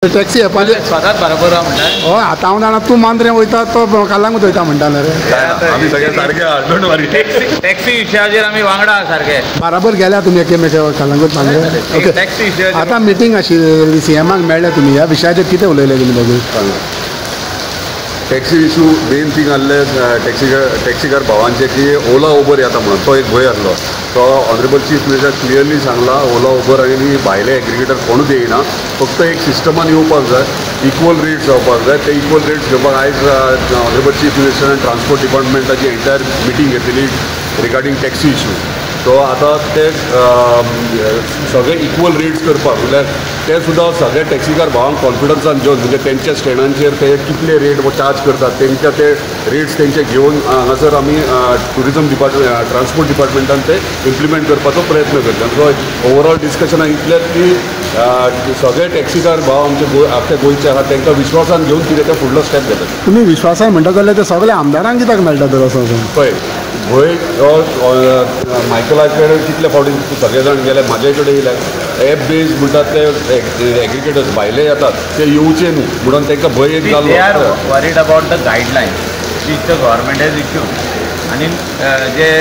taxi येपाचे स्वतात बरोबर म्हणटा हय आतां हांव जाणा तूं मांद्रें वयता तो कालांगूट वयता म्हणटाले रे आमी सगळे सारके आहा डोंट वरी टॅक्सी विशयाचेर आमी वांगडा सारके बराबर गेल्या तुमी एकेमेका कालांगूट मांद्रें ओके टॅक्सी विशयाचेर आतां मिटींग आशिल्ली सीएमाक मेळ्ळे तुमी ह्या विशयाचेर कितें उलयले तुमी दोगूय टॅक्सी इशू मेन थिंग आहले टॅक्सीकार भावांचे की ओला उबर येता म्हणून तो एक भंय आसलो तो ऑनरेबल चीफ मिनिस्टर क्लियरली सांगला ओला उबर आनी भायले एग्रिगेटर कोणूच येयना फक्त एक सिस्टमान येवपाक जाय इक्वल रेट्स जावपाक जाय ते इक्वल रेट्स घेवपाक आयज ऑनरेबल चीफ मिनिस्टरान ट्रान्सपोर्ट डिपार्टमेंटाची एंटायर मिटींग घेतली रिगार्डींग टॅक्सी इशू तो आतां ते सगळे इक्वल रेट्स करपाक म्हणल्यार ते सुद्दां सगळे टॅक्सीकार भावांक कॉन्फिडन्सान घेवन म्हणजे तेंच्या स्टँडांचेर ते कितले रेट चार्ज करतात तेंच्या ते रेट्स तेंचे घेवन हांगासर आमी टुरिजम डिपार्टमेंट ट्रान्सपोर्ट डिपार्टमेंटान ते इम्प्लिमेंट करपाचो प्रयत्न करता सो ओवरऑल डिस्कशनाक इतलेंच की सगळे टॅक्सीकार भाव आमचे आख्या गोंयचे आहात तांकां विश्वासान घेवन कितें ते फुडलो स्टेप घेतात तुमी विश्वासान म्हणटा जाल्यार ते सगळे आमदारांक कित्याक मेळटा तर असो पळय भंय मायकला कडेन कितले फावटी सगळे जाण गेले म्हाजे कडेन येयले एप बेज म्हणटात ते एग्रिगेटर्स भायले येतात ते येवचे न्हू म्हणून तांकां भंय एक दे आर जाल्लो worried about the guidelines which the government has issue आनी जे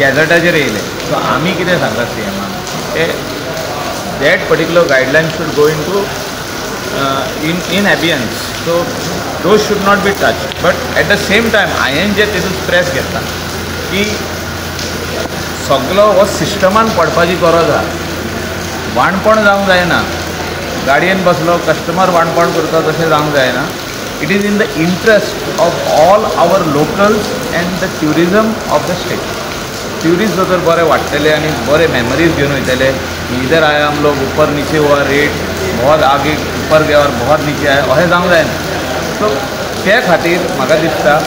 गॅझेटाचेर येयले सो आमी कितें सांगतात सीएमान ते that particular guideline should go in abeyance so those should not be touch but at the same time हांवें जे तेतून स्ट्रेस घेतला की सगळो हो सिस्टमान पडपाची गरज आहा वाणपण जावंक जायना गाडयेन बसलो कस्टमर वाणपण करता तशें जावंक जायना it is in the interest of all our locals and the tourism of the state tourist जर बरे वाडटले आनी बरे मेमरीज घेवन वयतले इधर आया हम लोग ऊपर नीचे हुआ रेट बहुत आगे ऊपर गया और बहुत नीचे आया अशें जावंक जायना सो ते खातीर म्हाका दिसता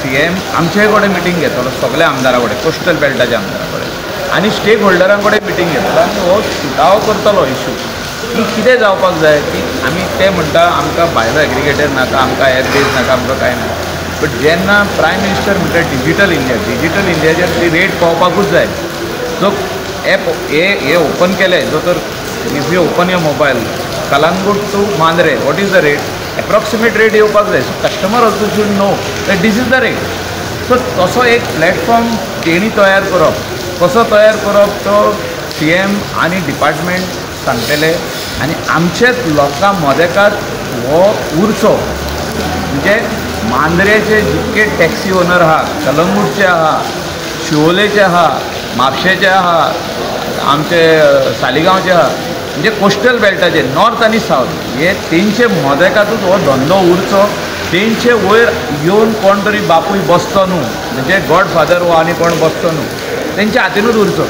सीएम आमचे कडेन मिटींग घेतलो सगळ्या आमदारां कडेन कोस्टल बेल्टाच्या आमदारां कडेन आनी स्टेक होल्डरां कडेन मिटींग घेतलो आनी हो सुटावो करतलो इशू की कितें जावपाक जाय की आमी ते म्हणटा आमकां भायलो एग्रिगेटर नाका आमकां एअरबेज नाका आमकां कांय ना बट जेन्ना प्रायम मिनिस्टर म्हणटा डिजिटल इंडियाचेर ती रेट पावपाकूच जाय जो एप हे ओपन केले जो तर if you open your mobile Calangute to Mandrem what is the rate approximate rate येवपाक जाय so customer also should know that this is the rate so तसो एक प्लॅटफॉर्म तेणी तयार करप कसो तयार करप तो सीएम आनी डिपार्टमेंट सांगतले आनी आमचेच लोकां मदेकात हो उरचो म्हणजे मांद्रेचे जितके टॅक्सी ओनर आहात कलंगूटचे आहात शिवोलेचे आहात म्हापशेचे आहात आमचे सालिगांवचे आहात म्हणजे कोस्टल बेल्टाचे नॉर्थ आनी सावथ हे तेंचे मदेकातूच हो धंदो उरचो तेंचे वयर येवन कोण तरी बापूय बसतो न्हू म्हणजे गॉडफादर हो आनी कोण बसतो न्हू तेंच्या हातीनूच उरचो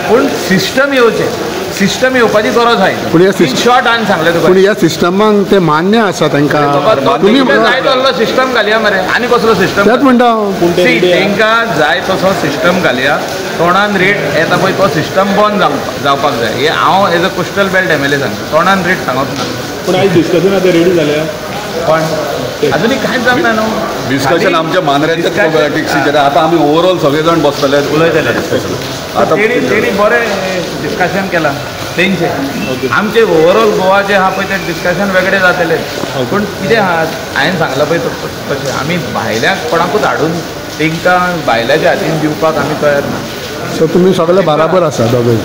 पूण सिस्टम येवचें सिस्टम येवपाची गरज आसा शॉर्ट हांवें सांगलें तुका पूण ह्या सिस्टमाक ते मान्य आसा तांकां तुमी जाय तसलो सिस्टम घालया मरे आनी कसलो सिस्टम तेच म्हणटा तांकां जाय तसो सिस्टम घालया तोंडान रेट येता पळय तो सिस्टम बंद जावपाक जाय हे हांव as a coastal belt MLA सांगता तोंडान रेट सांगप ना पूण आयज डिस्कशन आतां रेडी जाल्या पण अजुनी कांयच जावना न्हू डिस्कशन आमच्या मांद्रेचे टॅक्सीचेर आतां आमी ओवरऑल सगळे जाण बसतले उलयतले डिस्कशन तेणी बरें डिस्कशन केलां तेंचे आमचे ओवरऑल गोवाचे आहा पळय ते डिस्कशन वेगळे जातले पूण कितें आहा हांवें सांगलां पळय तशें आमी भायल्याक कोणाकूच हाडून तांकां भायल्याच्या हातीन दिवपाक आमी तयार ना सो तुमी सगळे बराबर आसा दोगूय